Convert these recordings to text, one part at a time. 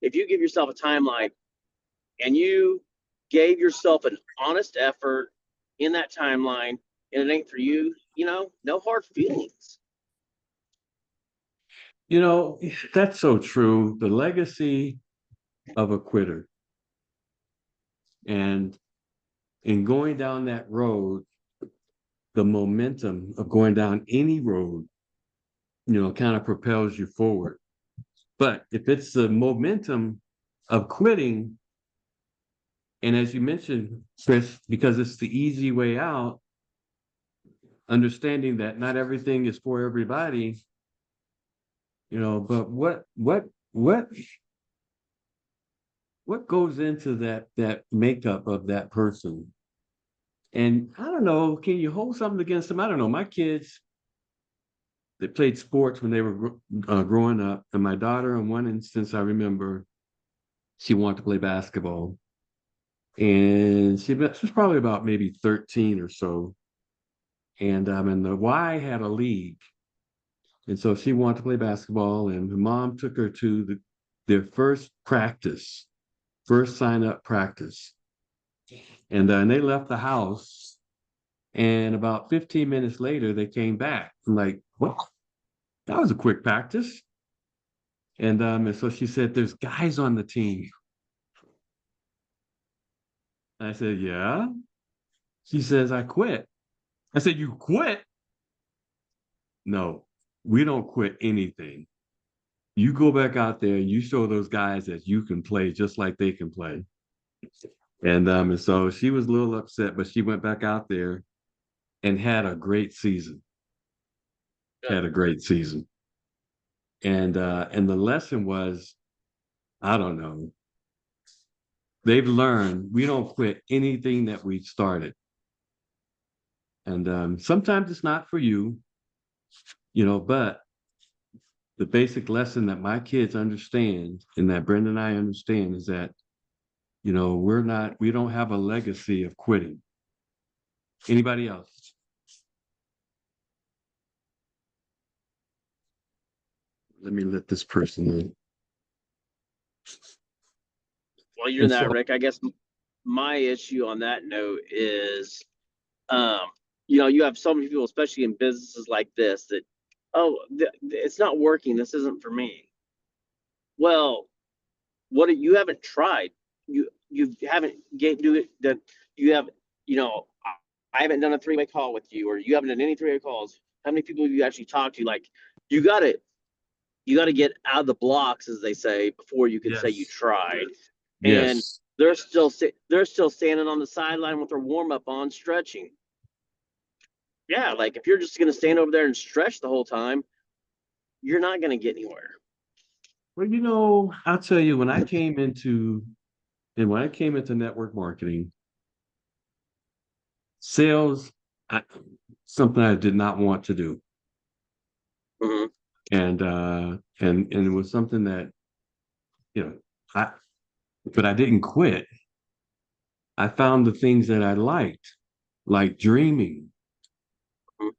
if you give yourself a timeline and you gave yourself an honest effort in that timeline and it ain't for you, no hard feelings. That's so true. The legacy of a quitter. And in going down that road, the momentum of going down any road, kind of propels you forward. But if it's the momentum of quitting, and as you mentioned, Chris, because it's the easy way out, understanding that not everything is for everybody, but what goes into that makeup of that person? And I don't know, can you hold something against them? I don't know. My kids, they played sports when they were growing up. And my daughter, in one instance, I remember she wanted to play basketball. And she was probably about maybe 13 or so. And the Y had a league. And so she wanted to play basketball. And her mom took her to their first practice, first sign up practice. And they left the house. And about 15 minutes later, they came back. I'm like, well, that was a quick practice. And so she said, there's guys on the team. I said, yeah. She says, I quit. I said, you quit? No, we don't quit anything. You go back out there, you show those guys that you can play just like they can play. And so she was a little upset, but she went back out there and had a great season. Had a great season. And the lesson was, I don't know. They've learned we don't quit anything that we started. And sometimes it's not for you, but the basic lesson that my kids understand and that Brenda and I understand is that, we don't have a legacy of quitting. Anybody else? Let me let this person in. While you're in that, Rick, I guess my issue on that note is, you have so many people, especially in businesses like this, that, it's not working. This isn't for me. Well, you haven't tried. You haven't do it. That you have. I haven't done a 3-way call with you, or you haven't done any 3-way calls. How many people have you actually talked to? Like, you got to get out of the blocks, as they say, before you can say you tried. And Yes. they're still standing on the sideline with their warm up on, stretching. Yeah, like if you're just going to stand over there and stretch the whole time, you're not going to get anywhere. Well, I'll tell you, when I came into network marketing, sales, something I did not want to do. Mm-hmm. And it was something that, but I didn't quit. I found the things that I liked, like dreaming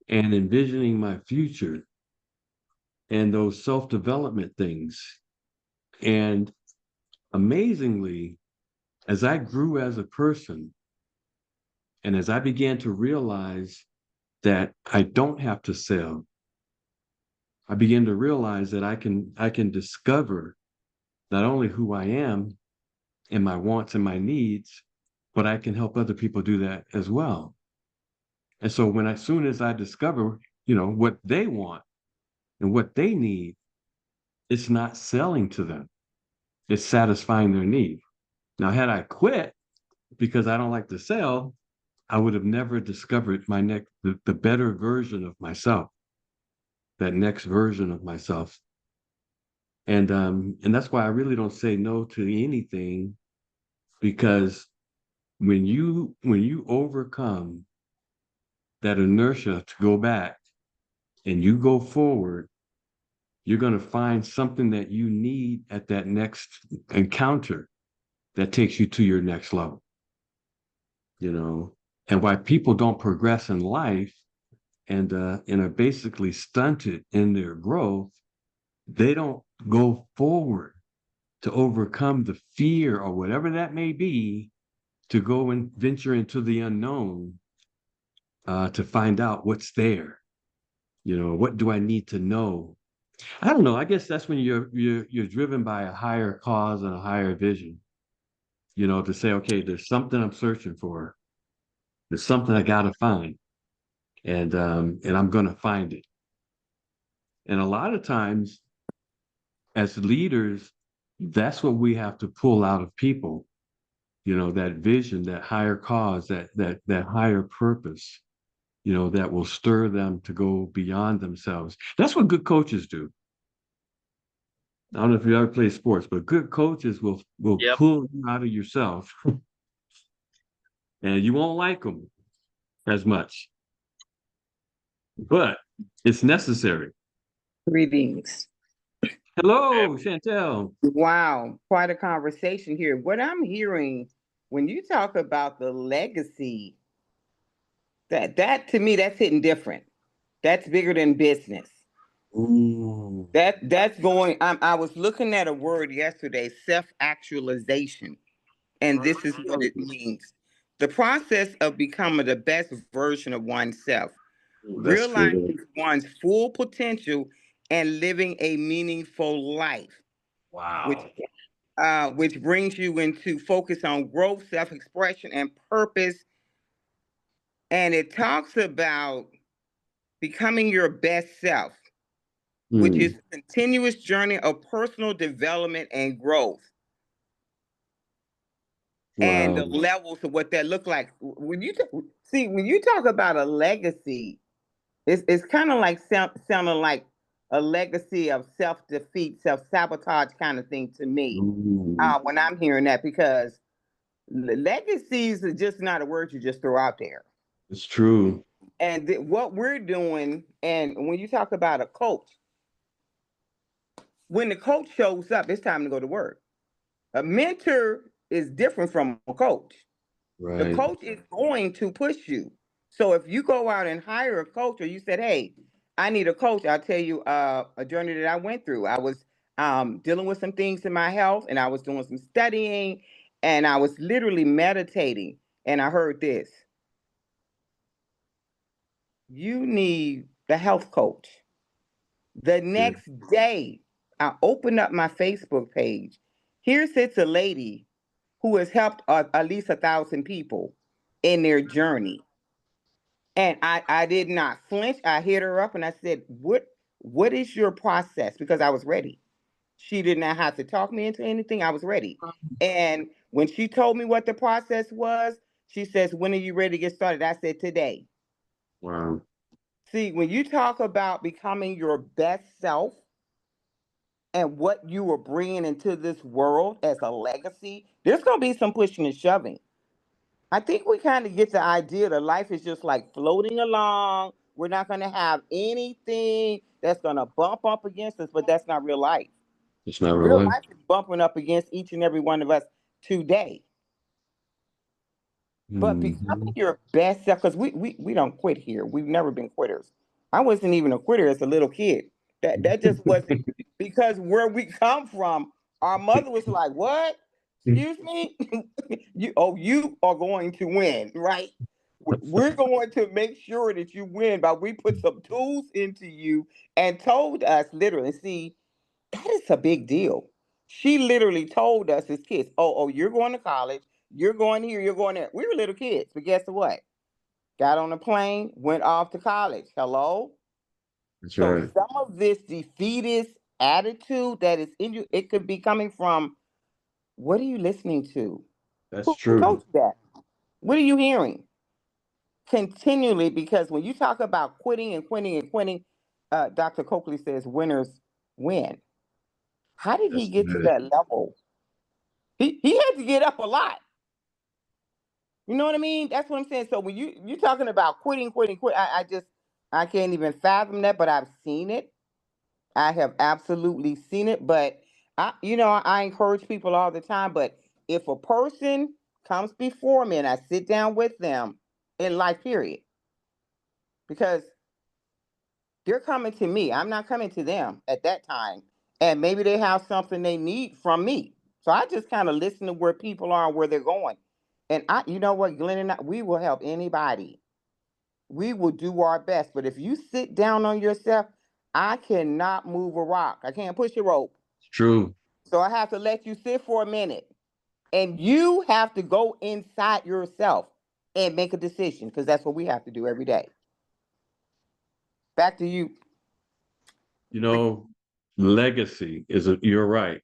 and envisioning my future and those self-development things. And amazingly, as I grew as a person and as I began to realize that I don't have to sell, I began to realize that I can discover not only who I am and my wants and my needs, but I can help other people do that as well. And so as soon as I discover, what they want and what they need, it's not selling to them. It's satisfying their need. Now, had I quit because I don't like to sell, I would have never discovered the better version of myself, that next version of myself. And that's why I really don't say no to anything, because when you overcome that inertia to go back and you go forward, you're going to find something that you need at that next encounter that takes you to your next level. And why people don't progress in life and are basically stunted in their growth, they don't go forward to overcome the fear or whatever that may be, to go and venture into the unknown, to find out what's there. What do I need to know? I don't know. I guess that's when you're driven by a higher cause and a higher vision. To say, okay, there's something I'm searching for. There's something I gotta find, and I'm gonna find it. And a lot of times, as leaders, that's what we have to pull out of people. That vision, that higher cause, that higher purpose. That will stir them to go beyond themselves. That's what good coaches do. I don't know if you ever play sports, but good coaches will Yep. pull you out of yourself, and you won't like them as much, but it's necessary. Greetings. Hello, Chantel. Wow, quite a conversation here. What I'm hearing when you talk about the legacy, that to me, that's hitting different. That's bigger than business. Ooh. That's going. I was looking at a word yesterday, self-actualization, and this is what it means: the process of becoming the best version of oneself, Ooh, that's good. realizing one's full potential, and living a meaningful life, which Wow. which brings you into focus on growth, self-expression, and purpose. And it talks about becoming your best self, which is Mm, a continuous journey of personal development and growth. And the wow. levels of what that look like. When you talk about a legacy, it's kind of like sounding like a legacy of self-defeat, self-sabotage kind of thing to me, Ooh, when I'm hearing that, because legacies are just not a word you just throw out there. it's true. And what we're doing, and when you talk about a coach, when the coach shows up, it's time to go to work. A mentor is different from a coach. The Right. coach is going to push you. So if you go out and hire a coach, or you said, "Hey, I need a coach," I'll tell you a journey that I went through. I was dealing with some things in my health, and I was doing some studying, and I was literally meditating, and I heard this: you need the health coach. The Yeah. next day, I opened up my Facebook page. Here sits a lady who has helped at least 1,000 people in their journey. And I did not flinch. I hit her up and I said, what is your process? Because I was ready. She did not have to talk me into anything. I was ready. And when she told me what the process was, she says, when are you ready to get started? I said, today. Wow. See, when you talk about becoming your best self and what you are bringing into this world as a legacy, there's going to be some pushing and shoving. I think we kind of get the idea that life is just like floating along. We're not going to have anything that's going to bump up against us, but that's not real life. It's not real Real life. life is bumping up against each and every one of us today. But becoming Mhm. your best self, because we don't quit here. We've never been quitters. I wasn't even a quitter as a little kid. That just wasn't, because where we come from, our mother was like, "What? Excuse me? You are going to win, right? We're going to make sure that you win, but we put some tools into you and told us literally, see, that is a big deal. She literally told us as kids, oh, you're going to college, you're going here, you're going there. We were little kids, but guess what? Got on a plane, went off to college. Hello? That's So right. some of this defeatist attitude that is in you, it could be coming from, what are you listening to? That's Who true. told you that? What are you hearing? Continually, because when you talk about quitting and quitting and quitting, Dr. Coakley says winners win. How did he That's get to good. that level? He had to get up a lot. You know what I mean? That's what I'm saying. So when you talking about quitting, quitting, quit, I can't even fathom that, but I've seen it. I have absolutely seen it. But I encourage people all the time. But if a person comes before me and I sit down with them in life, period, because they're coming to me. I'm not coming to them at that time. And maybe they have something they need from me. So I just kind of listen to where people are and where they're going. And you know what, Glenn and I, we will help anybody. We will do our best. But if you sit down on yourself, I cannot move a rock. I can't push a rope. True. So I have to let you sit for a minute. And you have to go inside yourself and make a decision, because that's what we have to do every day. Back to you. You know, legacy you're right.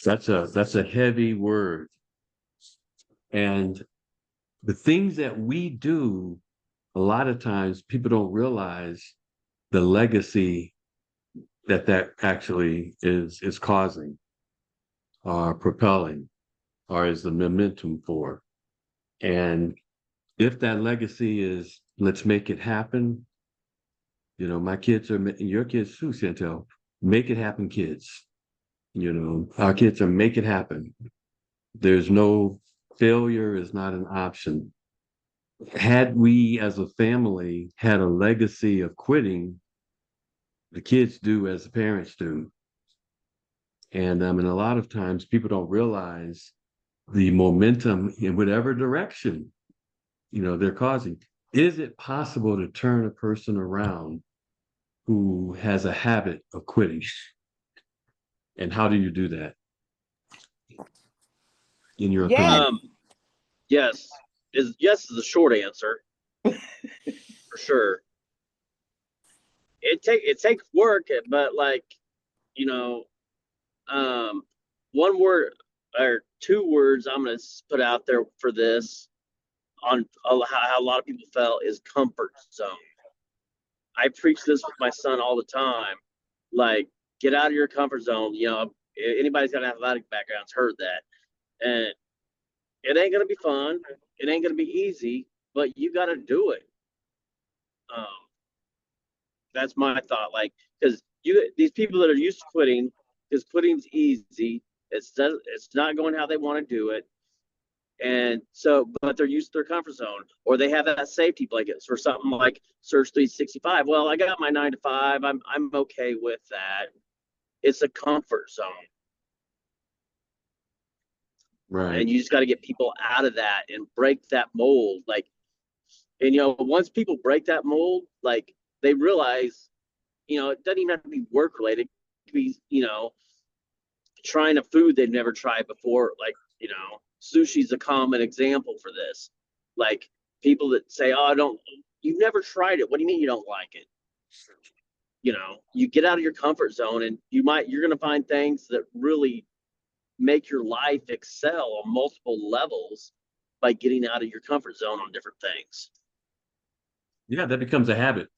That's a heavy word. And the things that we do, a lot of times people don't realize the legacy that actually is causing or propelling or is the momentum for. And if that legacy is, let's make it happen, you know, my kids are, your kids too, Chantel, make it happen, kids. You know, our kids are make it happen. There's no failure is not an option. Had we as a family had a legacy of quitting, the kids do as the parents do. And I mean, a lot of times people don't realize the momentum in whatever direction, you know, they're causing. Is it possible to turn a person around who has a habit of quitting? And how do you do that, in your Yes. opinion? Yes. Yes is the short answer for sure. It takes work, but like, you know, um, one word or two words I'm gonna put out there for this on how a lot of people felt is comfort zone. I preach this with my son all the time. Like, get out of your comfort zone. You know, anybody's got an athletic background's heard that, and it ain't gonna be fun. It ain't gonna be easy, but you got to do it. Um, that's my thought. Like, because these people that are used to quitting, because quitting's easy. It's not going how they want to do it, and so but they're used to their comfort zone, or they have that safety blanket for something like Surge 365. Well, I got my 9 to 5. I'm okay with that. It's a comfort zone, Right. and you just got to get people out of that and break that mold. Like, and you know, once people break that mold, like they realize, you know, it doesn't even have to be work related. It could be, you know, trying a food they've never tried before. Like, you know, sushi's a common example for this. Like people that say, "Oh, I don't," you've never tried it. What do you mean you don't like it? You know, you get out of your comfort zone, and you're going to find things that really make your life excel on multiple levels by getting out of your comfort zone on different things. Yeah, that becomes a habit.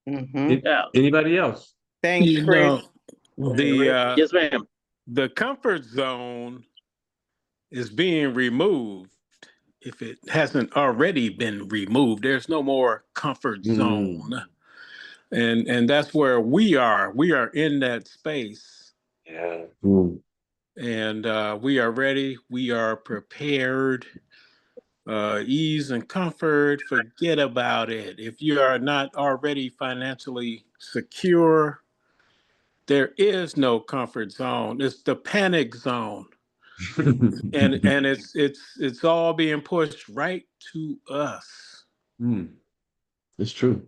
Mm-hmm. Yeah. Anybody else? Thanks, You Chris. know, the Yes, ma'am. the comfort zone is being removed if it hasn't already been removed. There's no more comfort Mm, zone. And that's where we are. We are in that space, yeah. Mm. and we are ready. We are prepared. Ease and comfort, forget about it. If you are not already financially secure, there is no comfort zone. It's the panic zone. And it's all being pushed right to us. Mm, it's true.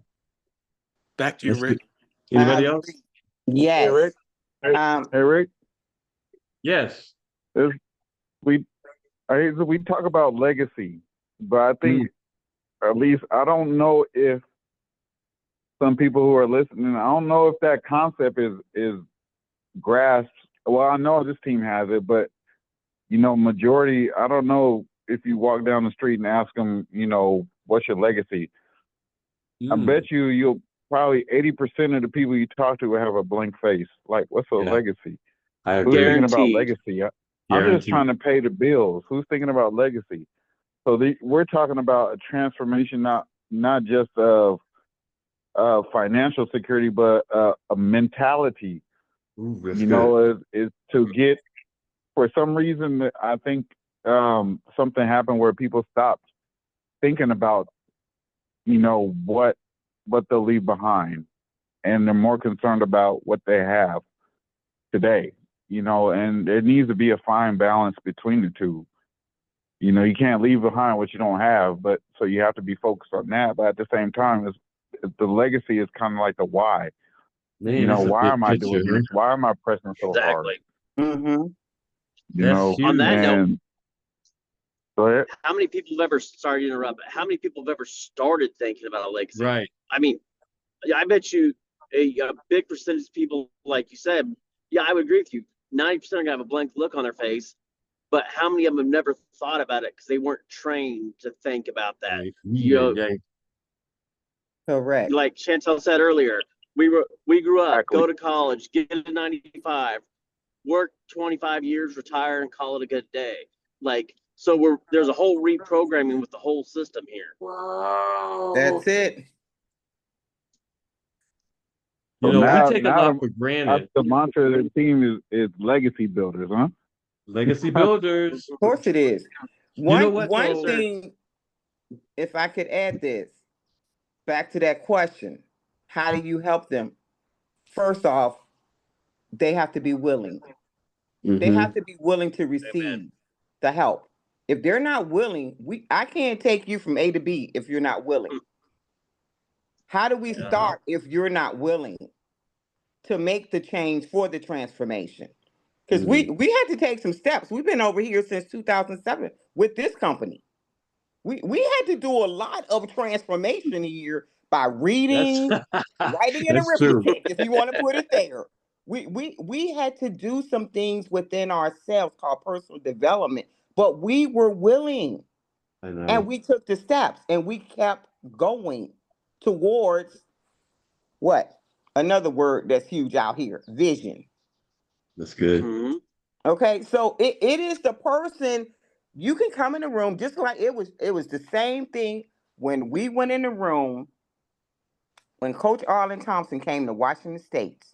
Back to you, That's good. Rick. Anybody else? Hey Yes. Rick. Hey, Um, hey Rick. Yes. This, we we talk about legacy, but I think at least I don't know if some people who are listening, I don't know if that concept is grasped. Well, I know this team has it, but you know, majority. I don't know if you walk down the street and ask them, you know, what's your legacy. I Mm, bet you'll probably 80% of the people you talk to will have a blank face. Like, what's a yeah, legacy? I Who's agree. thinking about Guaranteed. legacy? I'm just Guaranteed. trying to pay the bills. Who's thinking about legacy? So we're talking about a transformation, not just of financial security, but a mentality. Ooh, that's You good. know, is to get. For some reason, I think something happened where people stopped thinking about, you know, what they'll leave behind, and they're more concerned about what they have today. you know, and there needs to be a fine balance between the two. You know, you can't leave behind what you don't have, but so you have to be focused on that. But at the same time, the legacy is kind of like the why. You Man, know, that's a why big am I picture, doing huh? this? Why am I pressing so hard? Exactly. Mm-hmm. You That's know, On huge. that note, and go ahead. how many people have ever, sorry to interrupt, but how many people have ever started thinking about a legacy? Right. I mean, yeah, I bet you a big percentage of people, like you said, yeah, I would agree with you. 90% are gonna have a blank look on their face, but how many of them have never thought about it because they weren't trained to think about that? Right. You Yeah, know, yeah. Correct. like Chantel said earlier, we grew up, Exactly. go to college, get a 95, work 25 years, retire, and call it a good day. Like, so there's a whole reprogramming with the whole system here. That's it. You So know, we now, take a lot for granted. the mantra of the team is legacy builders, huh? Legacy builders. Of course it is. You know One what, one though? thing, if I could add this, back to that question, how do you help them? First off, they have to be willing. They Mm-hmm. have to be willing to Amen. receive the help. If they're not willing, I can't take you from A to B if you're not willing. How do we Uh-huh. start if you're not willing to make the change for the transformation? Because Mm-hmm. we had to take some steps. We've been over here since 2007 with this company. We had to do a lot of transformation here by That's reading, writing, and that's true. arithmetic, if you want to put it there. We had to do some things within ourselves called personal development, but we were willing I and know. we took the steps and we kept going towards what? Another word that's huge out here, vision. That's good. Mm-hmm. Okay, so it is the person you can come in the room just like it was the same thing when we went in the room when Coach Arlen Thompson came to Washington State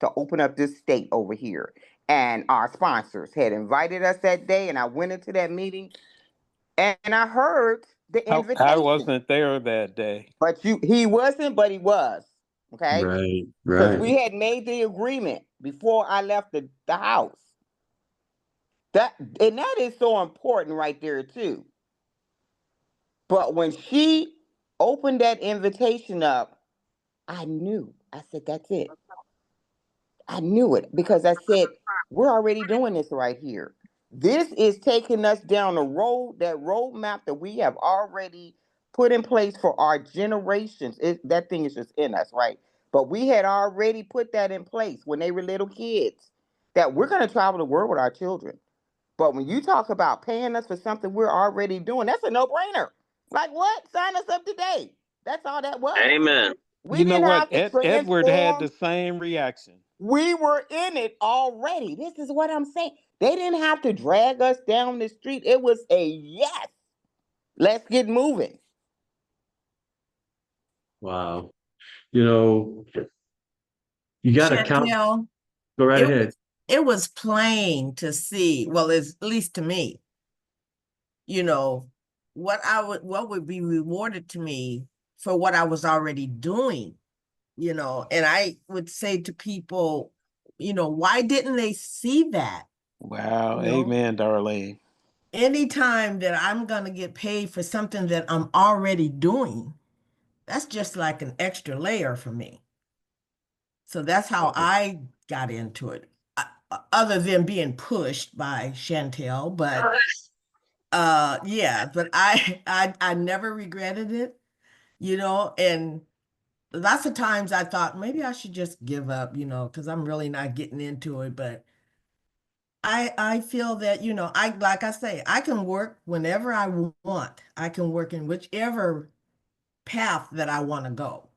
to open up this state over here. And our sponsors had invited us that day, and I went into that meeting and I heard the I invitation. wasn't there that day. But he wasn't, but he was. Okay? Right. Because Right. we had made the agreement before I left the house. That and that is so important right there too. But when she opened that invitation up, I knew. I said, that's it. I knew it because I said, we're already doing this right here. This is taking us down the road, that roadmap that we have already put in place for our generations. That thing is just in us, right? But we had already put that in place when they were little kids that we're going to travel the world with our children. But when you talk about paying us for something we're already doing, that's a no-brainer. Like what? Sign us up today. That's all that was. Amen. We You know didn't what? have to Edward had the transform. same reaction. We were in it already. This is what I'm saying. They didn't have to drag us down the street. It was a yes. Let's get moving. Wow. You know, you got to count. Chantel, Go right it ahead. was it was plain to see, well, at least to me, you know, what would be rewarded to me for what I was already doing, and I would say to people, why didn't they see that? Wow. You know, Amen, Darlene. anytime that I'm gonna get paid for something that I'm already doing, that's just like an extra layer for me. So that's how I got into it. Other than being pushed by Chantel, but yeah, but I never regretted it, and lots of times I thought maybe I should just give up, because I'm really not getting into it. But I feel that, I like I say, I can work whenever I want. I can work in whichever path that I want to go.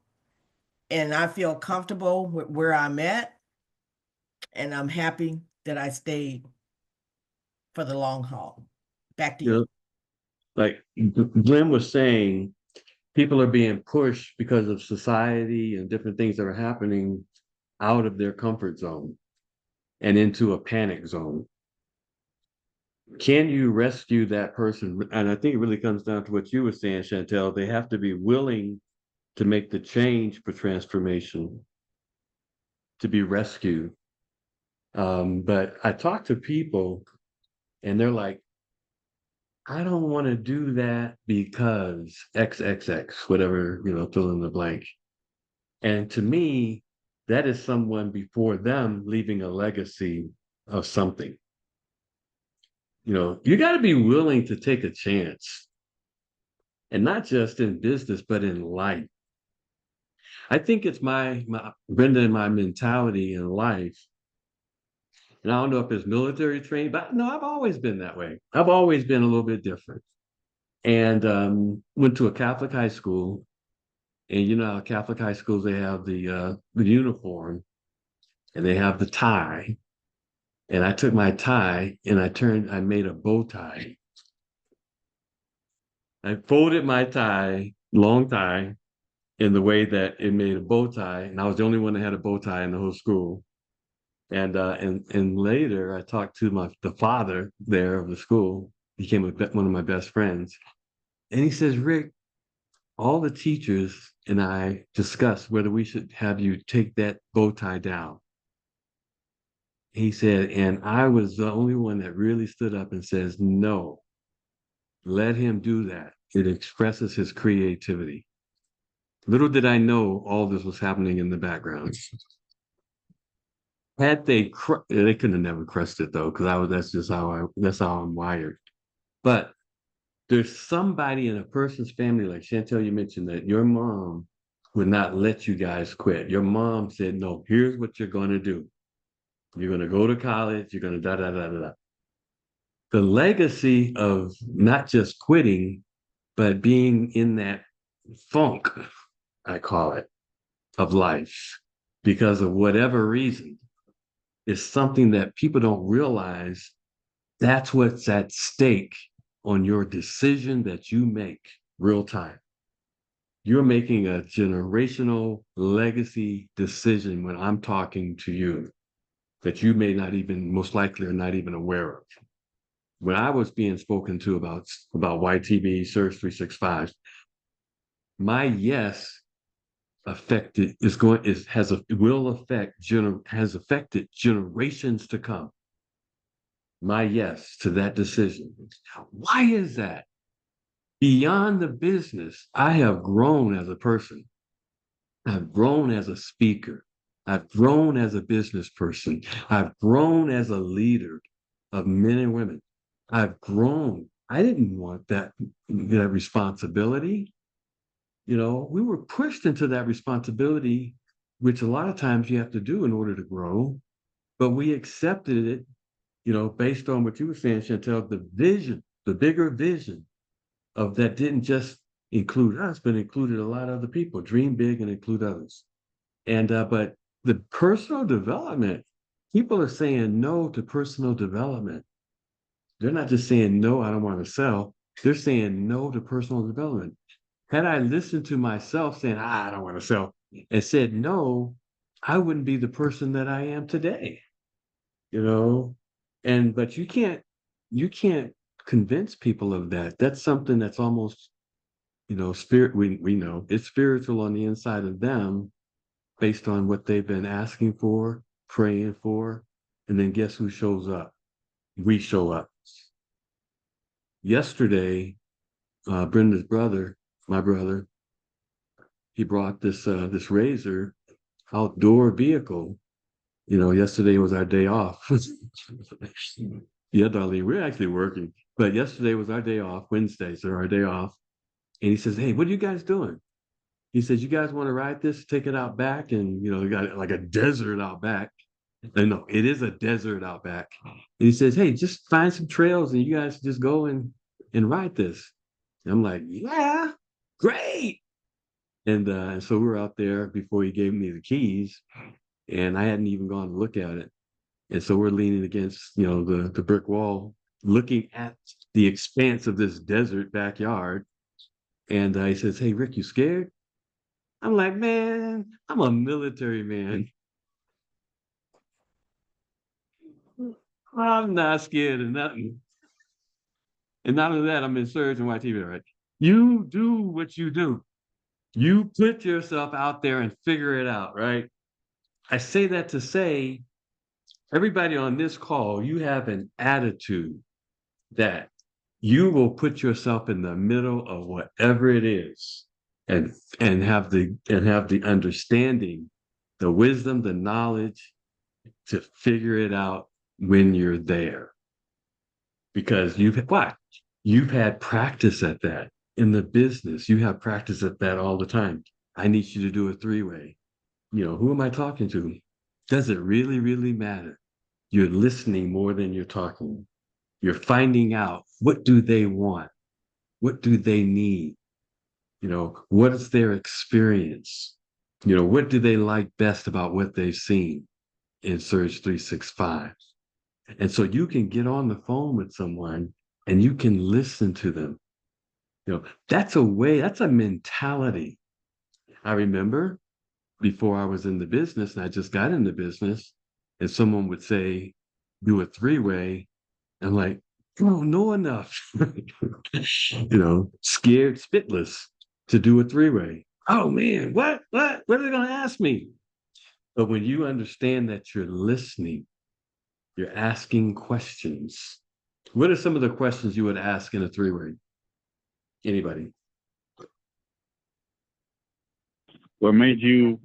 And I feel comfortable with where I'm at, and I'm happy that I stayed for the long haul. Back to You you. know, like Glenn was saying, people are being pushed because of society and different things that are happening out of their comfort zone and into a panic zone. Can you rescue that person? And I think it really comes down to what you were saying, Chantel. They have to be willing to make the change for transformation, to be rescued. But I talk to people and they're like, I don't want to do that because XXX, whatever, fill in the blank. And to me, that is someone before them leaving a legacy of something. You got to be willing to take a chance, and not just in business, but in life. I think it's my Brenda and my mentality in life. And I don't know if it's military training, but no, I've always been that way. I've always been a little bit different. And went to a Catholic high school. And Catholic high schools, they have the uniform and they have the tie. And I took my tie and I made a bow tie. I folded my tie, long tie, in the way that it made a bow tie. And I was the only one that had a bow tie in the whole school. And later I talked to the father there of the school, became one of my best friends. And he says, Rick, all the teachers and I discussed whether we should have you take that bow tie down. He said, and I was the only one that really stood up and says, no, let him do that. It expresses his creativity. Little did I know all this was happening in the background. Had they couldn't have never crushed it though, because that's how I'm wired. But there's somebody in a person's family, like Chantel, you mentioned that your mom would not let you guys quit. Your mom said, no, here's what you're going to do. You're going to go to college. You're going to da, da, da, da, da. The legacy of not just quitting, but being in that funk, I call it, of life, because of whatever reason, is something that people don't realize. That's what's at stake on your decision that you make real time. You're making a generational legacy decision when I'm talking to you that you may not even, most likely, are not even aware of. When I was being spoken to about YTB, Surge 365, my yes affected has affected generations to come. My yes to that decision. Why is that? Beyond the business, I have grown as a person. I've grown as a speaker. I've grown as a business person. I've grown as a leader of men and women. I've grown. I didn't want that responsibility. We were pushed into that responsibility, which a lot of times you have to do in order to grow. But we accepted it, based on what you were saying, Chantel, the vision, the bigger vision of that didn't just include us, but included a lot of other people. Dream big and include others. And but the personal development, people are saying no to personal development. They're not just saying no, I don't want to sell. They're saying no to personal development. Had I listened to myself saying, I don't want to sell, and said no, I wouldn't be the person that I am today. But you can't convince people of that. That's something that's almost, spirit. We know it's spiritual on the inside of them, based on what they've been asking for, praying for, and then guess who shows up? We show up. Yesterday, Brenda's brother, my brother, he brought this razor outdoor vehicle. Yesterday was our day off. Yeah, darling, we're actually working, but yesterday was our day off. Wednesdays are our day off. And he says, "Hey, what are you guys doing?" He says, "You guys want to ride this, take it out back?" And they got like a desert out back. And no, it is a desert out back. And he says, "Hey, just find some trails and you guys just go and ride this." And I'm like, "Yeah, great." And so we were out there before he gave me the keys, and I hadn't even gone to look at it. And so we're leaning against, the brick wall, looking at the expanse of this desert backyard. And he says, "Hey, Rick, you scared?" I'm like, "Man, I'm a military man. I'm not scared of nothing." And not only that, I'm in Surge and YTV, right? You do what you do. You put yourself out there and figure it out, right? I say that to say everybody on this call, you have an attitude that you will put yourself in the middle of whatever it is and have the understanding, the wisdom, the knowledge to figure it out when you're there. Because you've had practice at that in the business. You have practice at that all the time. I need you to do a three-way. Who am I talking to? Does it really, really matter? You're listening more than you're talking. You're finding out, what do they want? What do they need? What is their experience? What do they like best about what they've seen in Surge 365? And so you can get on the phone with someone and you can listen to them. That's a mentality. I remember before I was in the business and I just got in the business, and someone would say, do a three-way. I'm like, I don't know enough, scared spitless to do a three-way. Oh man, what are they going to ask me? But when you understand that you're listening, you're asking questions. What are some of the questions you would ask in a three-way? Anybody? What made you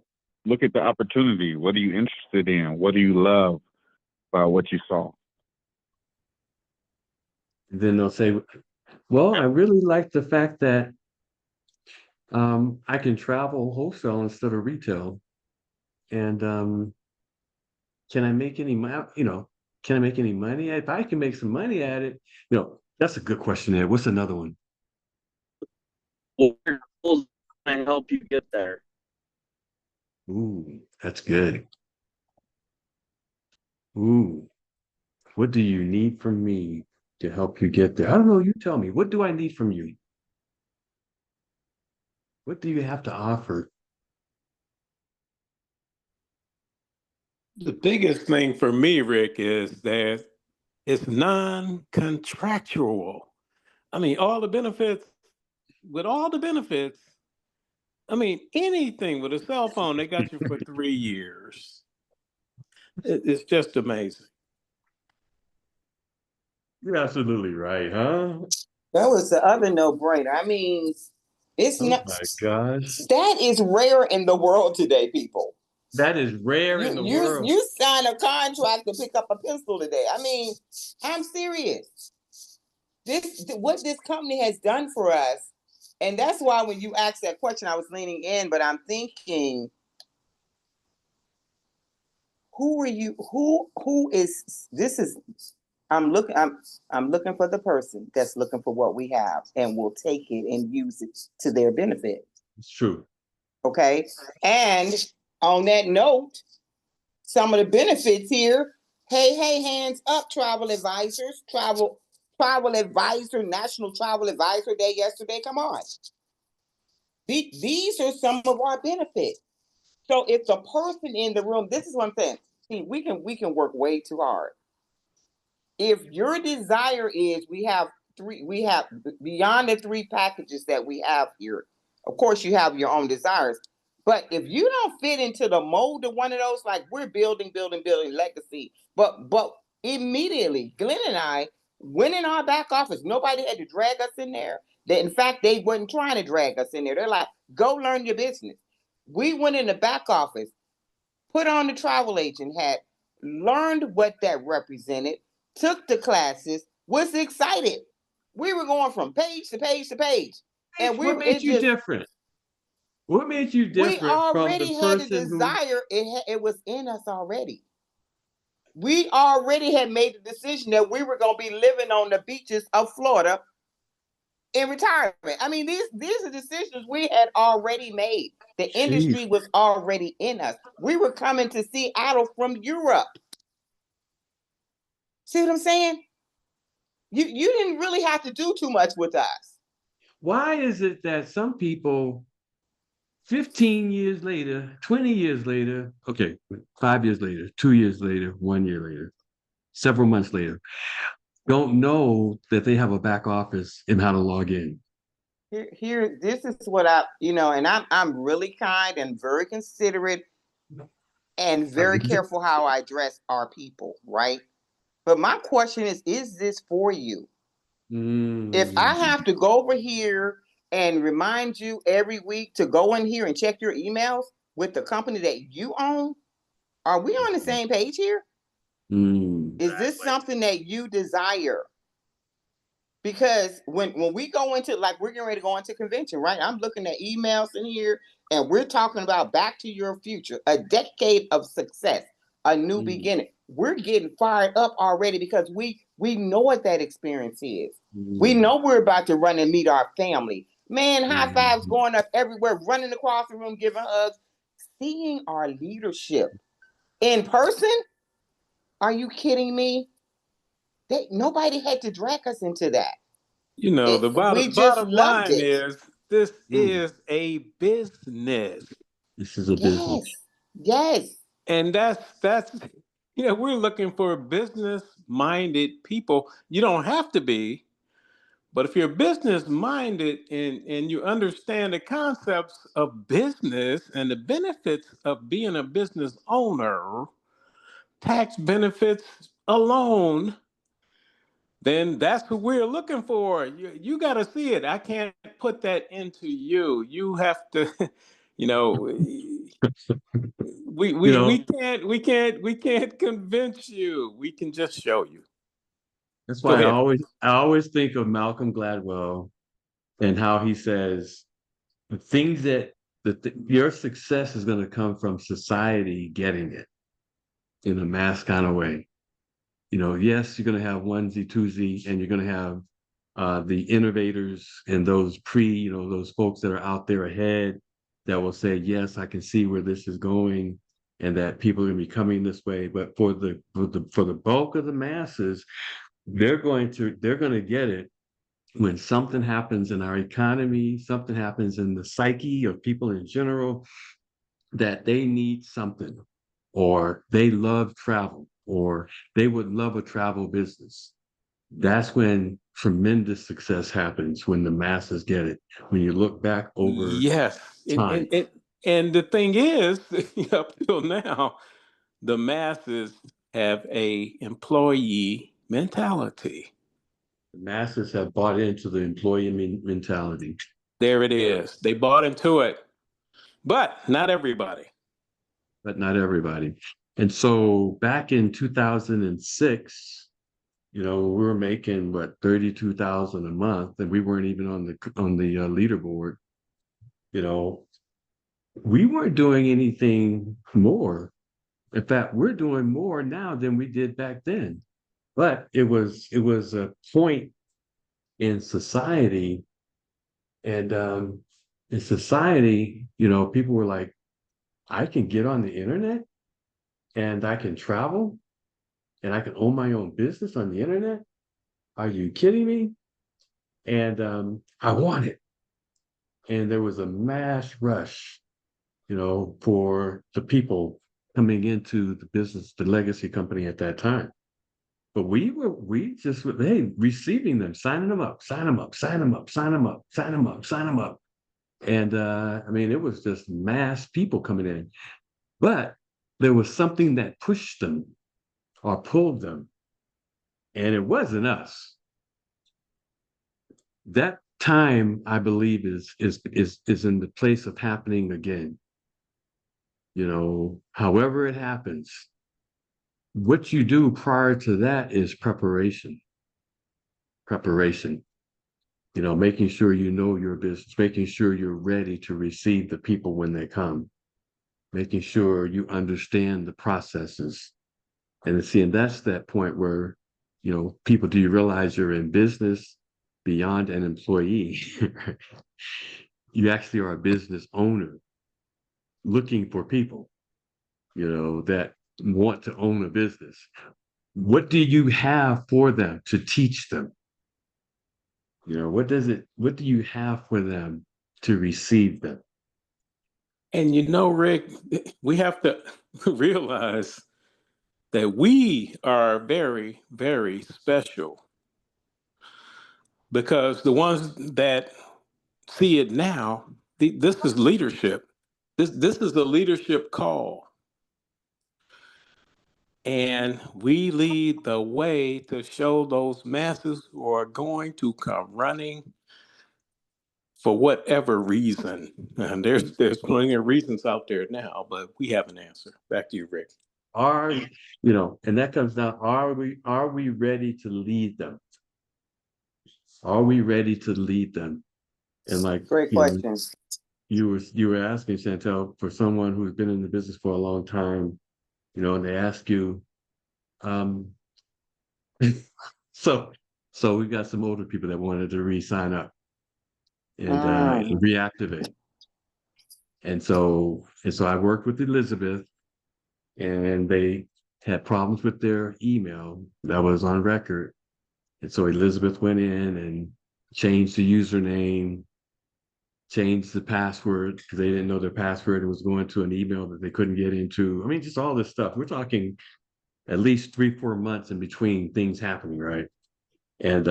look at the opportunity? What are you interested in? What do you love about what you saw? And then they'll say, well, I really like the fact that I can travel wholesale instead of retail. And can I make any money? Can I make any money? If I can make some money at it, that's a good question there. What's another one? What tools can help you get there? Ooh, that's good. Ooh, what do you need from me to help you get there? I don't know. You tell me. What do I need from you? What do you have to offer? The biggest thing for me, Rick, is that it's non-contractual. I mean, with all the benefits, anything with a cell phone, they got you for 3 years. It's just amazing. You're absolutely right, huh? That was the other no-brainer. It's Oh not my gosh. that is rare in the world today, people. That is rare in the world. You sign a contract to pick up a pistol today. I'm serious. What this company has done for us, and that's why when you asked that question, I was leaning in, but I'm thinking, who are you? Who is this? Is I'm looking for the person that's looking for what we have and will take it and use it to their benefit. It's true. Okay. And on that note, some of the benefits here. Hey, hands up, travel advisors, travel advisor, National Travel Advisor Day yesterday. Come on. These are some of our benefits. So if the person in the room, this is what I'm saying. See, we can work way too hard. If your desire is, we have beyond the three packages that we have here. Of course, you have your own desires. But if you don't fit into the mold of one of those, like we're building legacy, but immediately, Glenn and I went in our back office. Nobody had to drag us in there. In fact, they wasn't trying to drag us in there. They're like, go learn your business. We went in the back office, put on the travel agent hat, learned what that represented, took the classes, was excited. We were going from page to page to page. And What made you different? What made you we different from the already had a person who? desire. It was in us already. We already had made the decision that we were going to be living on the beaches of Florida in retirement. These are decisions we had already made. The Jeez. industry was already in us. We were coming to Seattle from Europe. See what I'm saying? You didn't really have to do too much with us. Why is it that some people 15 years later, 20 years later, okay, 5 years later, 2 years later, 1 year later, several months later, don't know that they have a back office and how to log in? This is what and I'm really kind and very considerate and very careful how I address our people, right? But my question is this for you? If I have to go over here and remind you every week to go in here and check your emails with the company that you own, are we on the same page here? Is this something that you desire? Because when we go into, like, we're getting ready to go into convention, right? I'm looking at emails in here, and we're talking about Back to Your Future, a decade of success, a new beginning. We're getting fired up already because we know what that experience is. We know we're about to run and meet our family. Man, high fives going up everywhere, running across the room, giving hugs, seeing our leadership in person. Are you kidding me? Nobody had to drag us into that. You know, the We just bottom loved line it. is this is a business. This is a business. Yes. And that's you know, we're looking for business minded people. You don't have to be, but if you're business minded and you understand the concepts of business and the benefits of being a business owner, tax benefits alone, then that's what we're looking for. You got to see it. I can't put that into you. You have to, you know, You know, we can't convince you. We can just show you. that's Go why ahead. I always think of Malcolm Gladwell and how he says the things that your success is going to come from society getting it in a mass kind of way. You know, yes, you're going to have onesie, twosie, and you're going to have the innovators and those those folks that are out there ahead that will say, yes, I can see where this is going and that people are going to be coming this way. But for the bulk of the masses, they're going to get it when something happens in our economy, something happens in the psyche of people in general, that they need something, or they love travel, or they would love a travel business. That's when tremendous success happens, when the masses get it, when you look back over Yes. time. And the thing is, up till now, the masses have a employee mentality. The masses have bought into the employee mentality. There it is. They bought into it, but not everybody. But not everybody. And so back in 2006, we were making what, 32,000 a month, and we weren't even on the leaderboard. We weren't doing anything more. In fact, we're doing more now than we did back then. But it was a point in society, and in society, people were like, I can get on the internet and I can travel and I can own my own business on the internet. Are you kidding me? And I want it. And there was a mass rush, for the people coming into the business, the legacy company at that time. But we just were, hey, receiving them, signing them up, sign them up, sign them up, sign them up, sign them up, sign them up. And I mean, it was just mass people coming in. But there was something that pushed them or pulled them, and it wasn't us. That time, I believe, is in the place of happening again. However it happens, what you do prior to that is preparation. Preparation. Making sure you know your business, making sure you're ready to receive the people when they come, making sure you understand the processes. And that's that point where, people, do you realize you're in business beyond an employee? You actually are a business owner looking for people, that want to own a business. What do you have for them to teach them? What do you have for them to receive them? And Rick, we have to realize that we are very, very special because the ones that see it now, this is leadership. This is the leadership call. And we lead the way to show those masses who are going to come running for whatever reason. And there's plenty of reasons out there now, but we have an answer. Back to you, Rick. And that comes down, are we ready to lead them? Are we ready to lead them? And like, Great question. You were asking, Chantel, for someone who's been in the business for a long time, and they ask you, um, so we've got some older people that wanted to re-sign up and reactivate. And so I worked with Elizabeth, and they had problems with their email that was on record. And so Elizabeth went in and changed the username, changed the password because they didn't know their password and was going to an email that they couldn't get into. I mean, just all this stuff. We're talking at least 3-4 months in between things happening, right? And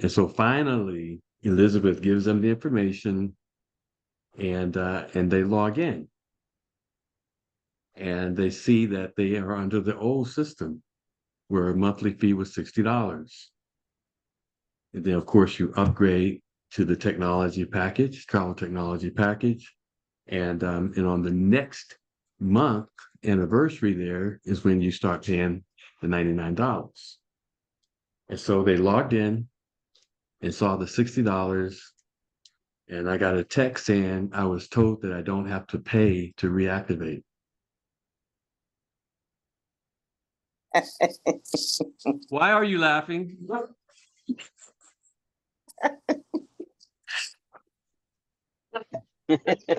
so finally, Elizabeth gives them the information, and they log in, and they see that they are under the old system, where a monthly fee was $60. And then, of course, you upgrade to the travel technology package. And on the next month anniversary there is when you start paying the $99. And so they logged in and saw the $60. And I got a text saying I was told that I don't have to pay to reactivate. Why are you laughing?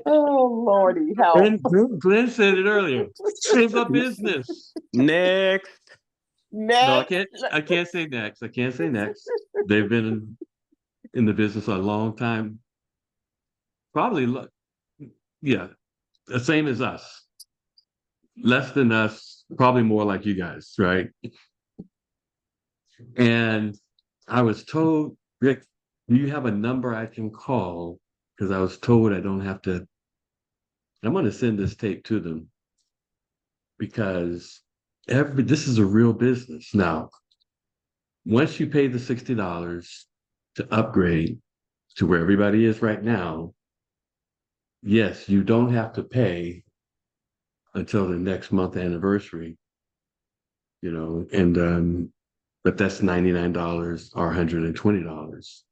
Oh, Lordy, help. Glenn said it earlier. It's a business. Next. No, I can't say next. I can't say next. They've been in the business a long time. Probably, yeah, the same as us. Less than us, probably more like you guys, right? And I was told, Rick, do you have a number I can call? Because I was told I don't have to. I'm going to send this tape to them because this is a real business. Now, once you pay the $60 to upgrade to where everybody is right now, yes, you don't have to pay until the next month anniversary, but that's $99 or $120.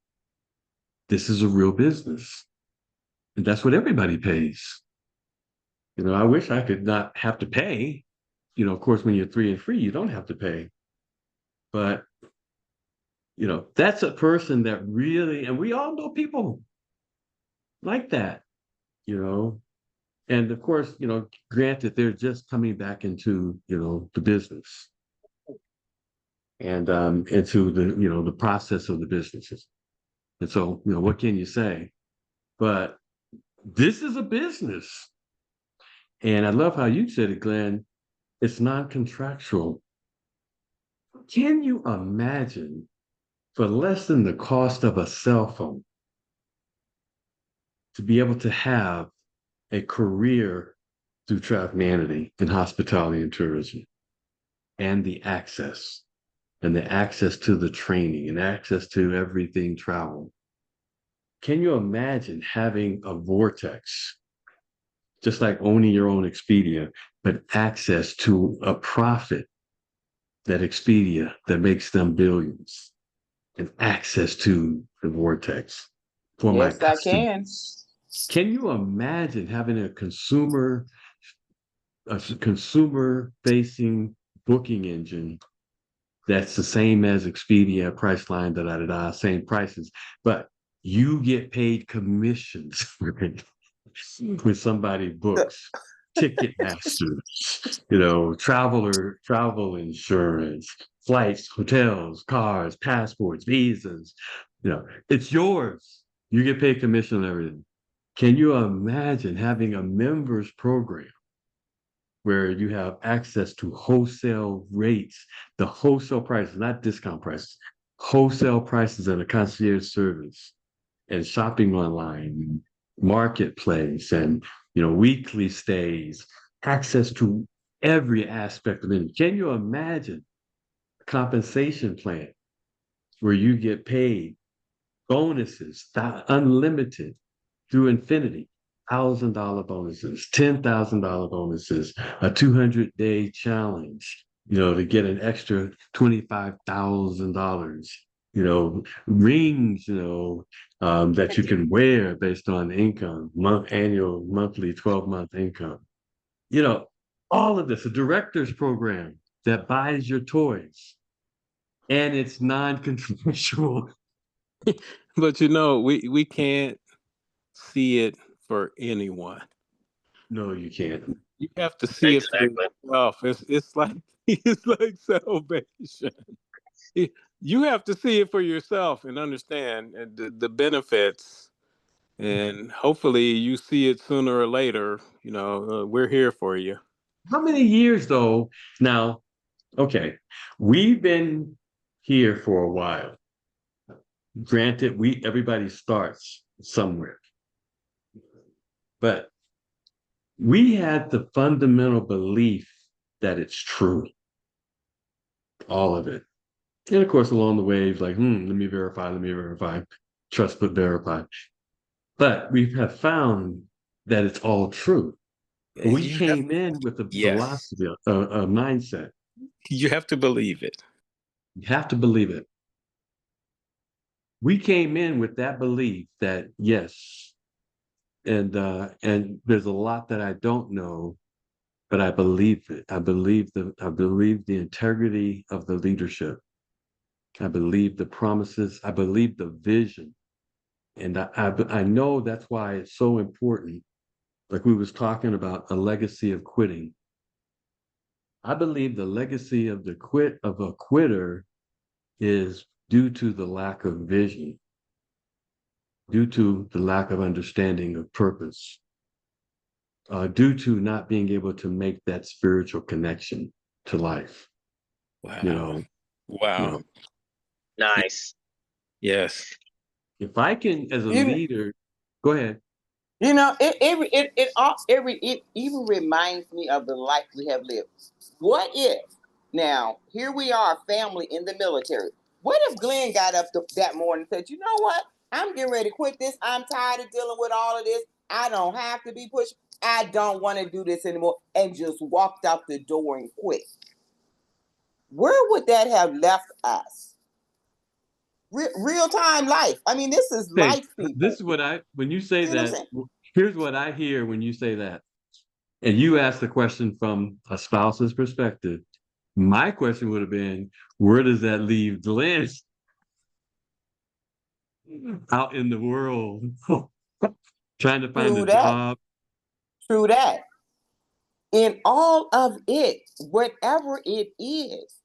This is a real business. And that's what everybody pays. I wish I could not have to pay. Of course, when you're 3 and free, you don't have to pay. But, that's a person that really, and we all know people like that, And of course, granted, they're just coming back into, the business and into the process of the businesses. And so, what can you say? But this is a business. And I love how you said it, Glenn. It's non-contractual. Can you imagine for less than the cost of a cell phone to be able to have a career through humanity in hospitality and tourism, and the access to the training and access to everything travel? Can you imagine having a vortex, just like owning your own Expedia, but access to a profit that Expedia that makes them billions, and access to the vortex for my Yes, I can. customers? Can you imagine having a consumer-facing booking engine that's the same as Expedia, Priceline, same prices, but you get paid commissions when somebody books Ticketmasters, travel insurance, flights, hotels, cars, passports, visas. It's yours. You get paid commission on everything. Can you imagine having a members program where you have access to wholesale rates, the wholesale prices, not discount prices, wholesale prices and a concierge service, and shopping online, marketplace, and weekly stays, access to every aspect of it. Can you imagine a compensation plan where you get paid bonuses, unlimited through infinity? $1,000 bonuses, $10,000 bonuses, a 200-day challenge, to get an extra $25,000, rings, that you can wear based on income, annual, monthly, 12-month income. All of this, a director's program that buys your toys, and it's non-controversial. But we can't see it for anyone. No, you can't. You have to see it for Exactly. yourself. It's like it's like salvation. You have to see it for yourself and understand the benefits, and hopefully you see it sooner or later. We're here for you. How many years though? Now, okay, we've been here for a while. Granted, everybody starts somewhere, but we had the fundamental belief that it's true, all of it. And of course, along the way, it's like, let me verify, trust but verify. But we have found that it's all true. But we came in with a Yes, philosophy, a mindset. you have to believe it. You have to believe it. We came in with that belief that yes, and there's a lot that I don't know, but I believe it. I believe the integrity of the leadership. I believe the promises. I believe the vision, and I know that's why it's so important. Like we was talking about a legacy of quitting. I believe the legacy of a quitter is due to the lack of vision, due to the lack of understanding of purpose, due to not being able to make that spiritual connection to life. Wow. Wow. Nice. Yes. If I can, as a leader, go ahead. It even reminds me of the life we have lived. What if now here we are, family in the military? What if Glenn got up that morning and said, "You know what? I'm getting ready to quit this. I'm tired of dealing with all of this. I don't have to be pushed. I don't want to do this anymore," and just walked out the door and quit? Where would that have left us? Real time life. I mean, this is Okay, life, people. this is when you say that, here's what I hear when you say that. And you ask the question from a spouse's perspective. My question would have been, where does that leave Glenn out in the world, trying to find a job? True that. In all of it, whatever it is,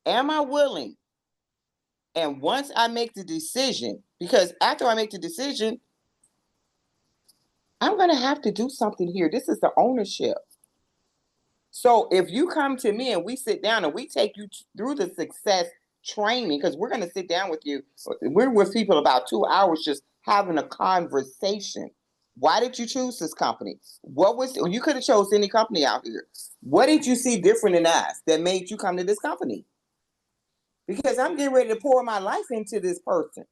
am I willing? And once I make the decision, because after I make the decision, I'm going to have to do something here. This is the ownership. So if you come to me and we sit down and we take you through the success training, because we're going to sit down with you, we're with people about 2 hours just having a conversation. Why did you choose this company? You could have chose any company out here. What did you see different in us that made you come to this company? Because I'm getting ready to pour my life into this person.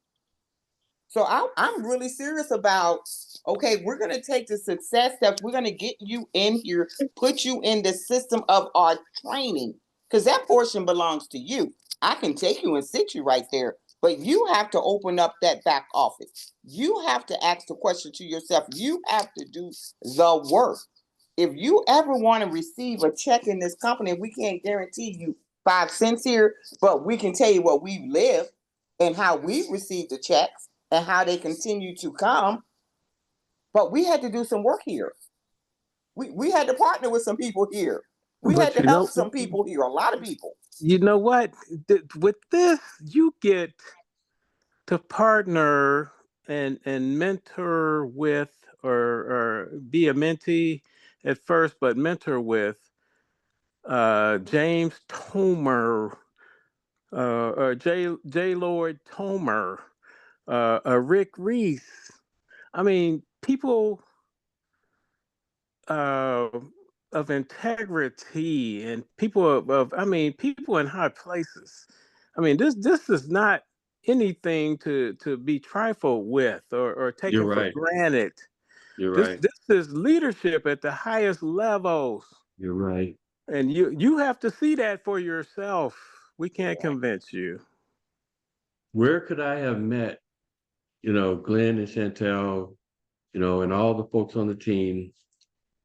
So I'm really serious about, okay, we're going to take the success steps. We're going to get you in here, put you in the system of our training, because that portion belongs to you. I can take you and sit you right there, but you have to open up that back office. You have to ask the question to yourself. You have to do the work. If you ever want to receive a check in this company, we can't guarantee you 5 cents here, but we can tell you what we've lived and how we've received the checks and how they continue to come. But we had to do some work here. We had to partner with some people here. We had But to help some people here, a lot of people. you know what? With this, you get to partner and mentor with, or be a mentee at first, but mentor with James Tomer, or J. Lloyd Tomer, Rick Reese. I mean, people of integrity and people I mean, people in high places. I mean, this is not anything to be trifled with or You're taken for right. granted. You're This right. this is leadership at the highest levels. You're right. And you have to see that for yourself. We can't convince you. Where could I have met, Glenn and Chantel, and all the folks on the team,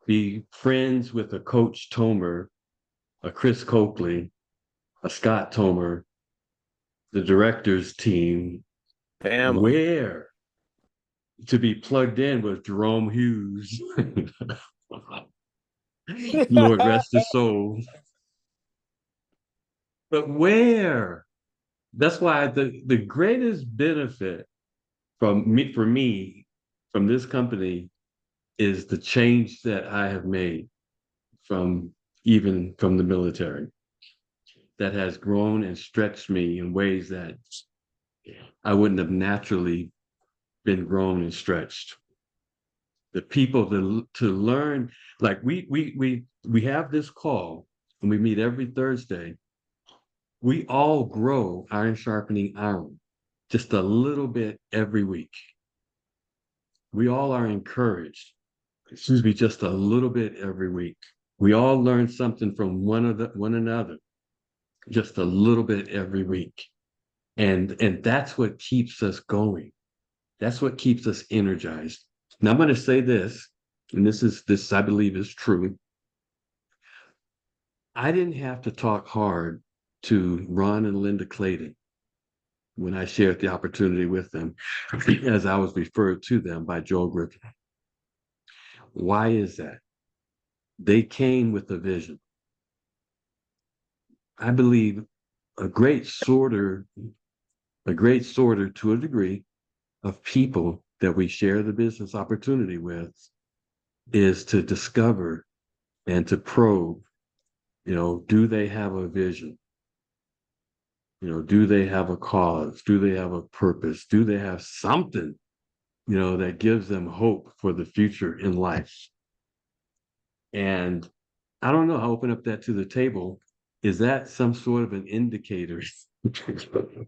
be friends with a Coach Tomer, a Chris Coakley, a Scott Tomer, the director's team, Family. where to be plugged in with Jerome Hughes, Lord rest his soul. But where? That's why the greatest benefit for me, from this company is the change that I have made even from the military that has grown and stretched me in ways that I wouldn't have naturally been grown and stretched. The people to learn, like we have this call and we meet every Thursday. We all grow iron sharpening iron just a little bit every week. We all are encouraged, just a little bit every week. We all learn something from one another, just a little bit every week. And that's what keeps us going. That's what keeps us energized. Now I'm going to say this, and this I believe is true. I didn't have to talk hard to Ron and Linda Clayton when I shared the opportunity with them, as I was referred to them by Joel Griffin. Why is that? They came with a vision. I believe a great sorter to a degree of people that we share the business opportunity with is to discover and to probe, do they have a vision? Do they have a cause? Do they have a purpose? Do they have something, that gives them hope for the future in life? And I don't know, I'll open up that to the table. Is that some sort of an indicator Well,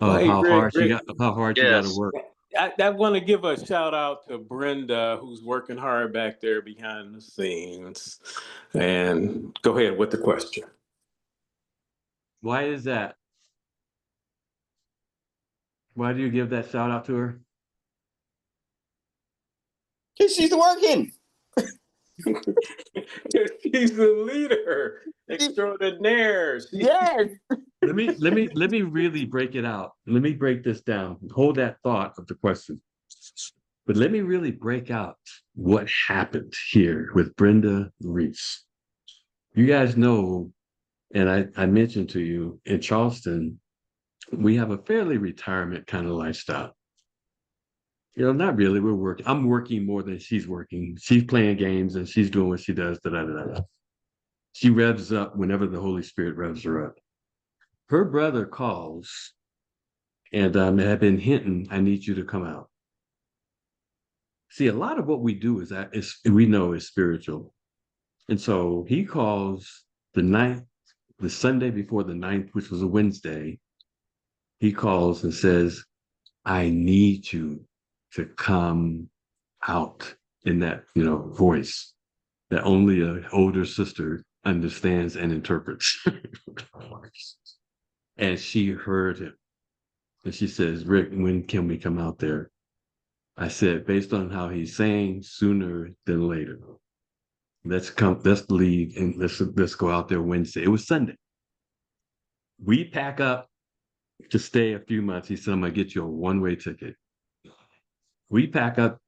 of hey, how Rick, hard Rick, you got to Yes. work? I want to give a shout out to Brenda, who's working hard back there behind the scenes. And go ahead with the question. Why is that? Why do you give that shout out to her? Cause she's working. She's the leader extraordinaire. Yes. Let me really break it out. Let me break this down. Hold that thought of the question. But let me really break out what happened here with Brenda Reese. You guys know, and I mentioned to you, in Charleston, we have a fairly retirement kind of lifestyle. Not really. We're working. I'm working more than she's working. She's playing games and she's doing what she does. Da, da, da, da. She revs up whenever the Holy Spirit revs her up. Her brother calls and had been hinting, I need you to come out. See, a lot of what we do we know is spiritual. And so he calls the Sunday before the 9th, which was a Wednesday. He calls and says, I need you to come out, in that, voice that only an older sister understands and interprets. And she heard him. And she says, Rick, when can we come out there? I said, based on how he's saying, sooner than later. Let's leave and let's go out there Wednesday. It was Sunday. We pack up to stay a few months. He said, I'm gonna get you a one-way ticket. We pack up.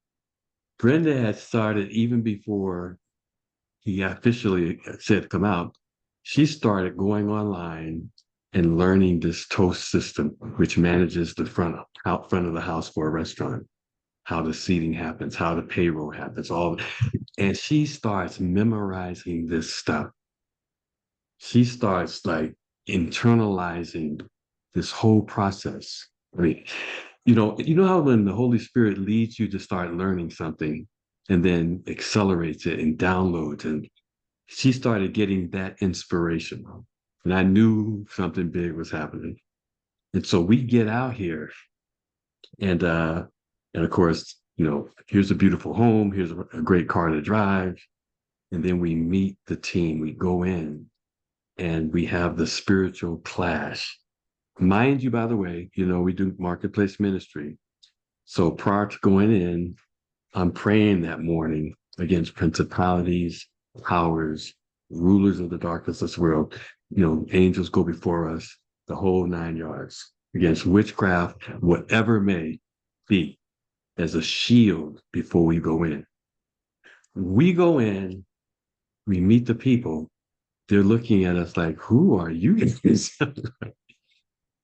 Brenda had started even before he officially said come out. She started going online and learning this toast system, which manages out front of the house for a restaurant, how the seating happens, how the payroll happens, and she starts memorizing this stuff. She starts like internalizing this whole process. I mean, how when the Holy Spirit leads you to start learning something and then accelerates it and downloads, and she started getting that inspiration. And I knew something big was happening. And so we get out here and of course, here's a beautiful home, here's a great car to drive. And then we meet the team, we go in and we have the spiritual clash. Mind you, by the way, we do marketplace ministry. So prior to going in, I'm praying that morning against principalities, powers, rulers of the darkness of this world. Angels go before us, the whole 9 yards, against witchcraft, whatever may be, as a shield before we go in. We go in, we meet the people. They're looking at us like, who are you guys?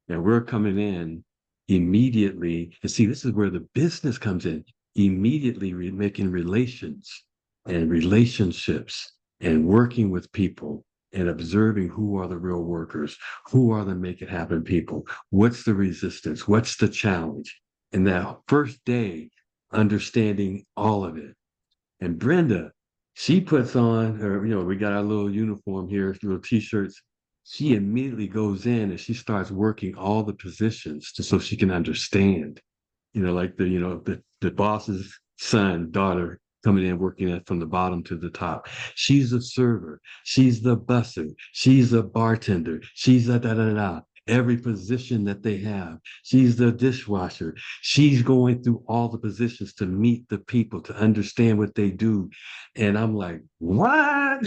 And we're coming in immediately. And see, this is where the business comes in. Immediately making relations and relationships and working with people and observing who are the real workers, who are the make it happen people, what's the resistance, what's the challenge. And that first day, understanding all of it. And Brenda, she puts on her, we got our little uniform here, little t-shirts. She immediately goes in and she starts working all the positions so she can understand, like the boss's son, daughter coming in, working at from the bottom to the top. She's a server. She's the busser. She's a bartender. She's a da-da-da. Every position that they have. She's the dishwasher. She's going through all the positions to meet the people, to understand what they do. And I'm like, what?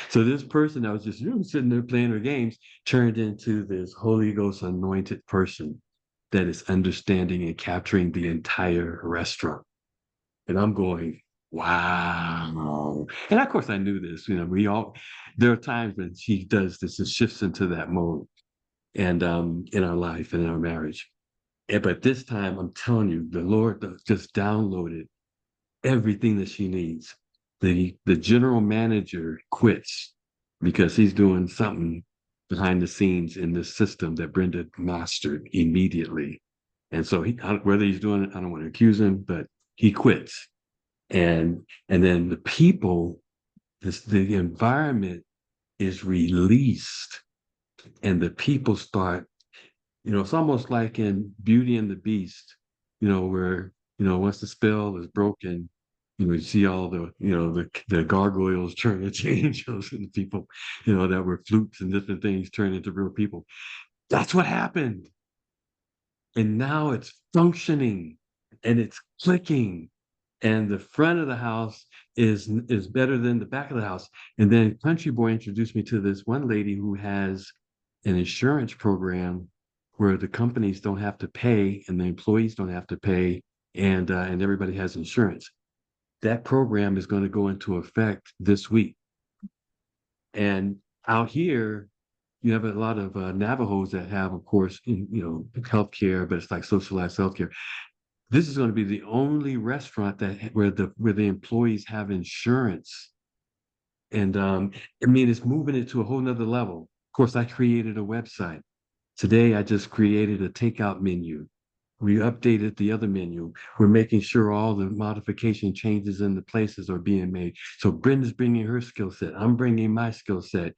So this person that was just sitting there playing her games turned into this Holy Ghost anointed person that is understanding and capturing the entire restaurant. And I'm going, wow. And of course I knew this, there are times when she does this, it shifts into that mode and in our life and in our marriage. But this time, I'm telling you, the Lord just downloaded everything that she needs. The general manager quits because he's doing something behind the scenes in this system that Brenda mastered immediately. And so whether he's doing it, I don't want to accuse him, but he quits. And then the people, the environment is released and the people start, it's almost like in Beauty and the Beast, where, once the spell is broken, you see all the gargoyles turn into angels and the people, that were flutes and different things turn into real people. That's what happened. And now it's functioning and it's clicking. And the front of the house is better than the back of the house. And then Country Boy introduced me to this one lady who has an insurance program where the companies don't have to pay and the employees don't have to pay, and everybody has insurance. That program is going to go into effect this week. And out here, you have a lot of Navajos that have, of course, healthcare, but it's like socialized healthcare. This is going to be the only restaurant where the employees have insurance. And it's moving it to a whole nother level. Of course, I created a website. Today, I just created a takeout menu. We updated the other menu. We're making sure all the modification changes in the places are being made. So Brenda's bringing her skill set. I'm bringing my skill set.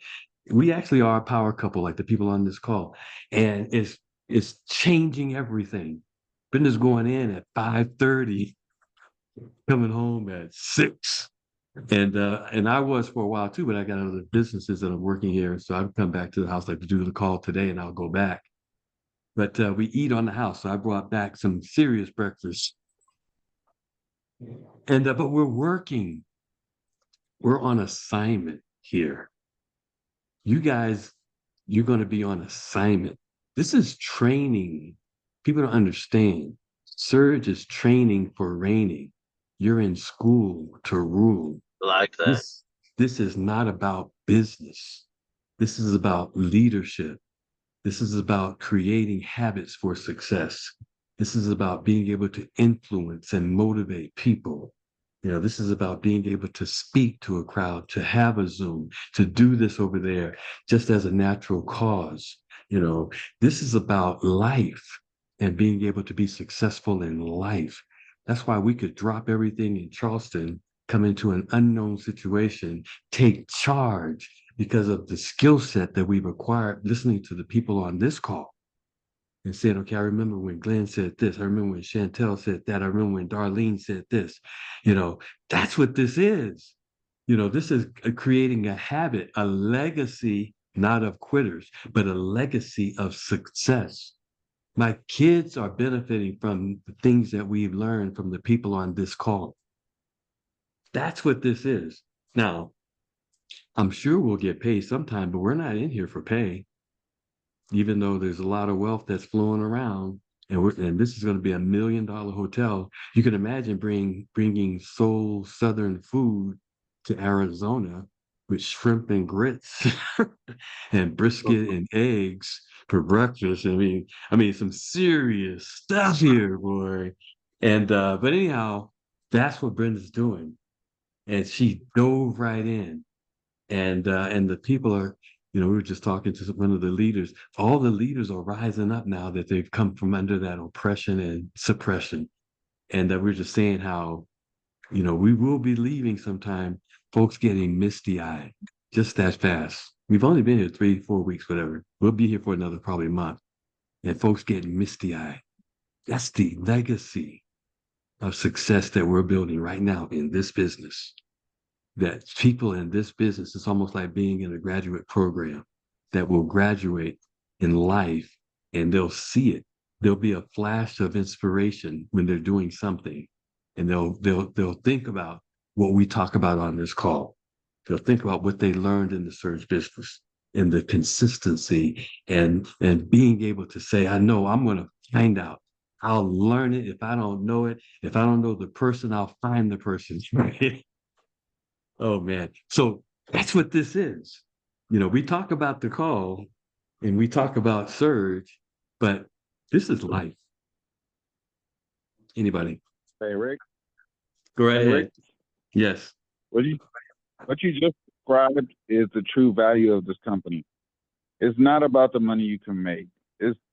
We actually are a power couple, like the people on this call. And it's changing everything. Brenda's going in at 5:30, coming home at 6. And I was for a while too, but I got other businesses that I'm working here. So I've come back to the house like to do the call today and I'll go back. But we eat on the house. So I brought back some serious breakfast. And but we're working. We're on assignment here. You guys, you're going to be on assignment. This is training. People don't understand. Surge is training for reigning. You're in school to rule. Like that. This is not about business. This is about leadership. This is about creating habits for success. This is about being able to influence and motivate people. This is about being able to speak to a crowd, to have a Zoom, to do this over there, just as a natural cause. This is about life and being able to be successful in life. That's why we could drop everything in Charleston, come into an unknown situation, take charge because of the skill set that we've acquired listening to the people on this call and saying, okay, I remember when Glenn said this. I remember when Chantel said that. I remember when Darlene said this. That's what this is. This is creating a habit, a legacy, not of quitters, but a legacy of success. My kids are benefiting from the things that we've learned from the people on this call. That's what this is. Now, I'm sure we'll get paid sometime, but we're not in here for pay, even though there's a lot of wealth that's flowing around. And this is going to be $1 million hotel. You can imagine bringing soul Southern food to Arizona with shrimp and grits and brisket and eggs for breakfast. I mean, some serious stuff here, boy. And but anyhow, that's what Brenda's doing, and she dove right in. And the people are, we were just talking to one of the leaders. All the leaders are rising up now that they've come from under that oppression and suppression, and that we're just saying how, we will be leaving sometime. Folks getting misty eyed, just that fast. We've only been here 3-4 weeks, whatever. We'll be here for another probably month, and folks getting misty eyed. That's the legacy of success that we're building right now in this business. That people in this business, it's almost like being in a graduate program that will graduate in life, and they'll see it. There'll be a flash of inspiration when they're doing something, and they'll think about what we talk about on this call. They'll think about what they learned in the surge business and the consistency and being able to say, I know I'm going to find out. I'll learn it. If I don't know it, if I don't know the person, I'll find the person. Oh man. So that's what this is. We talk about the call and we talk about surge, but this is life. Anybody? Hey, Rick. Go right Hey, ahead. Rick. Yes. What you just described is the true value of this company. It's not about the money you can make.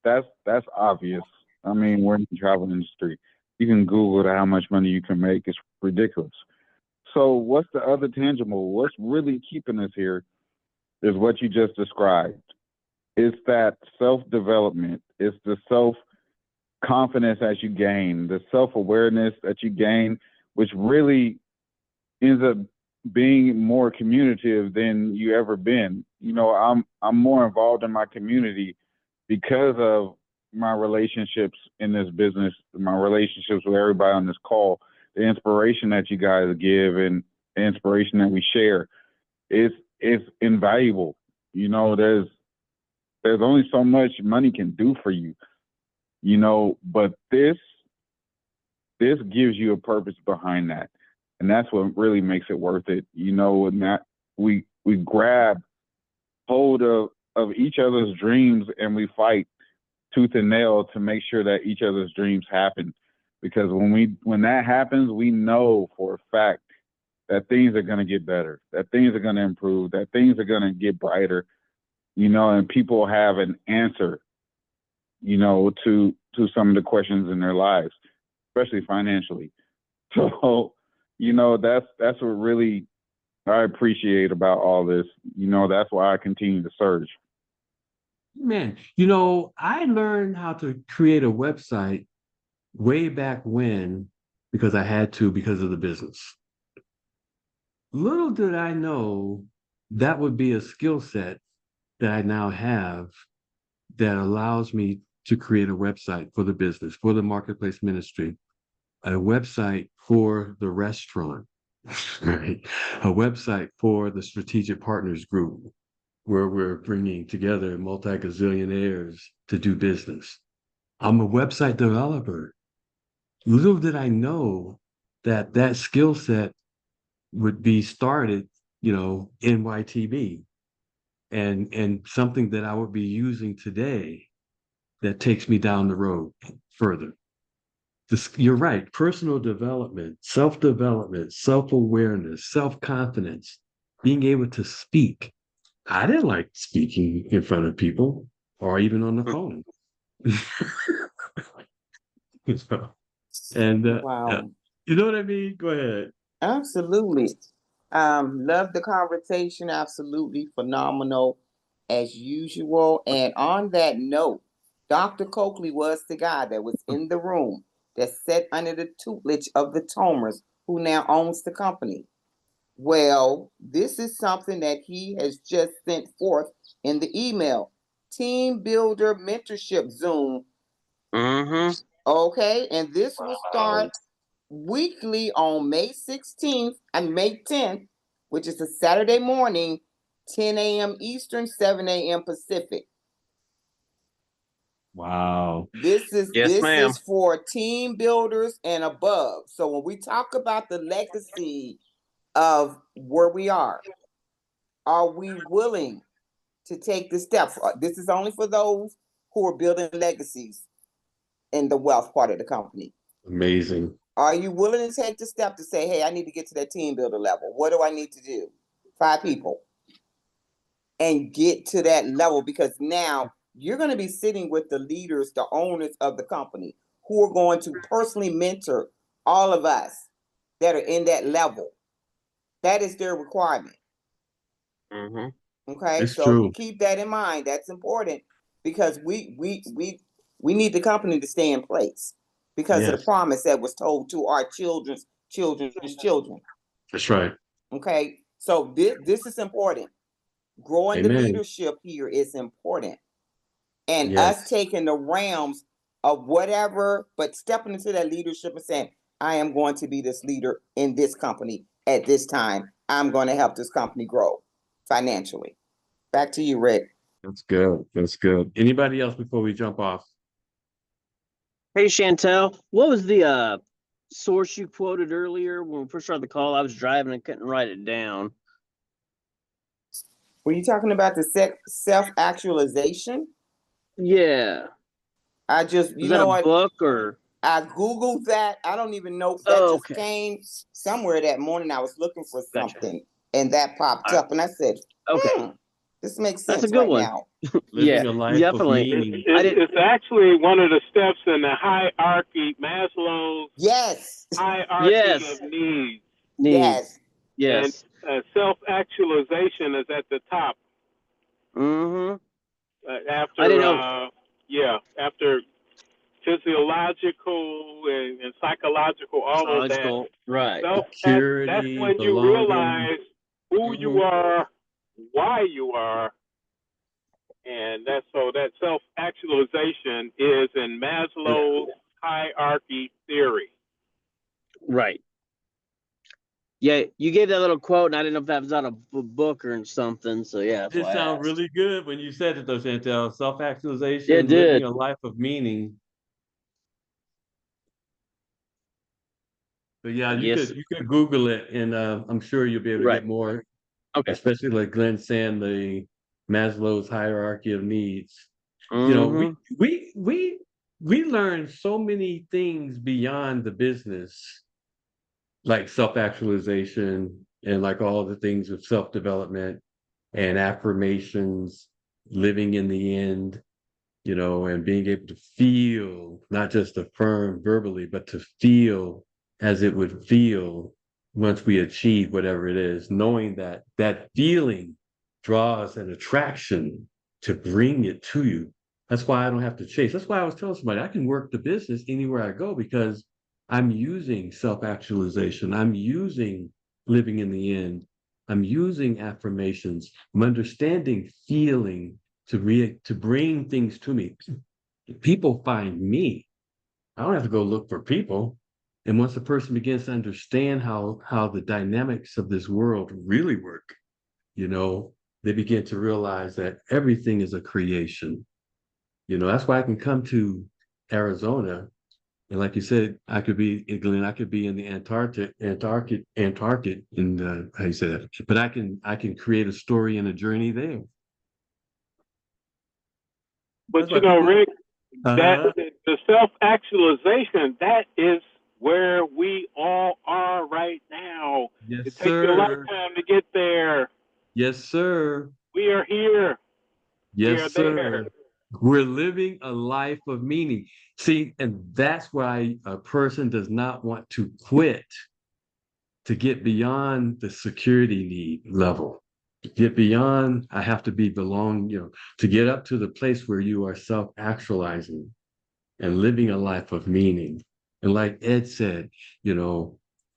That's obvious. I mean, we're in the travel industry. You can Google how much money you can make. It's ridiculous. So what's the other tangible? What's really keeping us here is what you just described. It's that self-development. It's the self-confidence that you gain, the self-awareness that you gain, which really ends up being more communicative than you ever been. I'm more involved in my community because of my relationships in this business, my relationships with everybody on this call, the inspiration that you guys give and the inspiration that we share is invaluable. There's only so much money can do for you, but this gives you a purpose behind that. And that's what really makes it worth it. And that we grab hold of each other's dreams and we fight tooth and nail to make sure that each other's dreams happen. Because when that happens, we know for a fact that things are going to get better, that things are going to improve, that things are going to get brighter, and people have an answer, to some of the questions in their lives, especially financially. So, that's what really I appreciate about all this. That's why I continue to surge. Man, I learned how to create a website way back when because I had to because of the business. Little did I know that would be a skill set that I now have that allows me to create a website for the business, for the marketplace ministry, a website for the restaurant, right? A website for the strategic partners group, where we're bringing together multi-gazillionaires to do business. I'm a website developer. Little did I know that skill set would be started, in YTB, and something that I would be using today that takes me down the road further. You're right. Personal development, self-development, self-awareness, self-confidence, being able to speak. I didn't like speaking in front of people or even on the phone. So, and Wow. you know what I mean? Go ahead. Absolutely. Love the conversation. Absolutely phenomenal as usual. And on that note, Dr. Coakley was the guy that was in the room that sat under the tutelage of the Tomers, who now owns the company. Well, this is something that he has just sent forth in the email. Team Builder Mentorship Zoom. Mm-hmm. Okay, and this will start weekly on May 16th and May 10th, which is a Saturday morning, 10 a.m. Eastern, 7 a.m. Pacific. Wow. Yes, This ma'am. is for team builders and above. So when we talk about the legacy of where we are we willing to take the step? This is only for those who are building legacies in the wealth part of the company. Amazing. Are you willing to take the step to say, hey, I need to get to that team builder level? What do I need to do? 5 people. And get to that level, because now you're going to be sitting with the leaders, the owners of the company, who are going to personally mentor all of us that are in that level. That is their requirement. Mm-hmm. Okay, It's so true. keep that in mind. That's important, because we need the company to stay in place because of the Yes, promise that was told to our children's children. that's right. Okay, so this is important. Growing the Amen. leadership here is important, and us Yes. taking the realms of whatever, but stepping into that leadership and saying, I am going to be this leader in this company at this time. I'm going to help this company grow financially. Back to you, Rick. That's good. That's good. Anybody else before we jump off? Hey, Chantel, what was the source you quoted earlier when we first started the call? I was driving and couldn't write it down. Were you talking about the self-actualization? Yeah. I just, Was you that know a what? book or? I Googled that. I don't even know if that Oh, just okay. came somewhere that morning. I was looking for Gotcha. something and that popped All right. up, and I said, Okay. this makes That's a sense good right one. now. Yeah, Living a life of definitely. meaning. I did. It's actually one of the steps in the hierarchy, Maslow's Yes. hierarchy Yes. of needs. Needs. Yes. And Yes. self-actualization is at the top. Mm-hmm. I didn't After, know. after physiological and psychological, all of that. Psychological. Right. That's Security, when you belonging. realize who you Mm-hmm. are, why you are, and that self-actualization is in Maslow's hierarchy theory. Right. Yeah, you gave that little quote, and I didn't know if that was out of a book or something. So yeah, that's It why I sounds asked. really good when you said it though, Chantel. It Self-actualization, living did. a life of meaning. But yeah, Yes. you could Google it, and I'm sure you'll be able to Right. get more, Okay. especially like Glenn saying the Maslow's hierarchy of needs. You know, Mm-hmm. we learn so many things beyond the business, like self-actualization and like all the things with self-development and affirmations, living in the end, you know, and being able to feel, not just affirm verbally, but to feel as it would feel once we achieve whatever it is, knowing that that feeling draws an attraction to bring it to you. That's why I don't have to chase. That's why I was telling somebody I can work the business anywhere I go, because I'm using self-actualization. I'm using living in the end. I'm using affirmations. I'm understanding feeling to bring things to me. People find me. I don't have to go look for people. And once a person begins to understand how the dynamics of this world really work, you know, they begin to realize that everything is a creation. You know, that's why I can come to Arizona, and like you said, I could be in Glenn, I could be in the Antarctic, in the, how you say that, but I can create a story and a journey there. But That's why people. Rick, that Uh-huh. the self-actualization, that is where we all are right now. Yes, It takes you a sir. lifetime to get there. Yes, sir. We are here. We Yes, are there. sir. We're living a life of meaning. See, and that's why a person does not want to quit to get beyond the security need level, get beyond, I have to to get up to the place where you are self-actualizing and living a life of meaning. And like Ed said,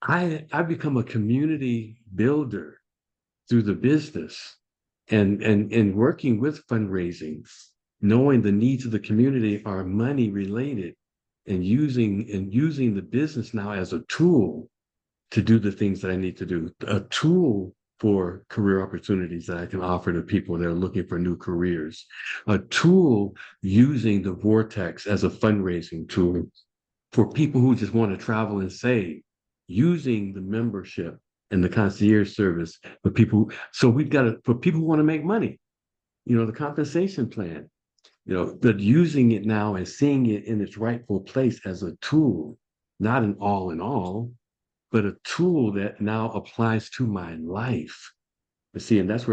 I become a community builder through the business and working with fundraising, knowing the needs of the community are money related, and using the business now as a tool to do the things that I need to do, a tool for career opportunities that I can offer to people that are looking for new careers, a tool using the vortex as a fundraising tool for people who just want to travel and save, using the membership and the concierge service for people. So we've got to, for people who want to make money, the compensation plan, but using it now and seeing it in its rightful place as a tool, not an all in all, but a tool that now applies to my life. But see, and that's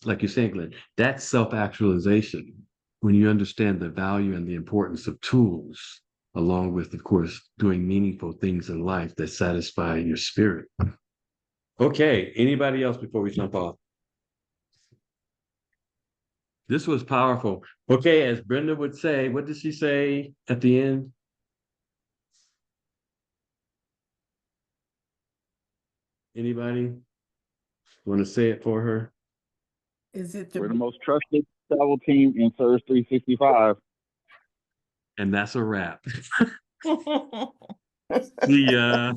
like you're saying, Glenn, that's self-actualization. When you understand the value and the importance of tools, along with, of course, doing meaningful things in life that satisfy your spirit. Okay, anybody else before we jump off? This was powerful. Okay, as Brenda would say, what did she say at the end? Anybody want to say it for her? Is it We're the the most trusted travel team in Surge 365. And that's a wrap. See ya.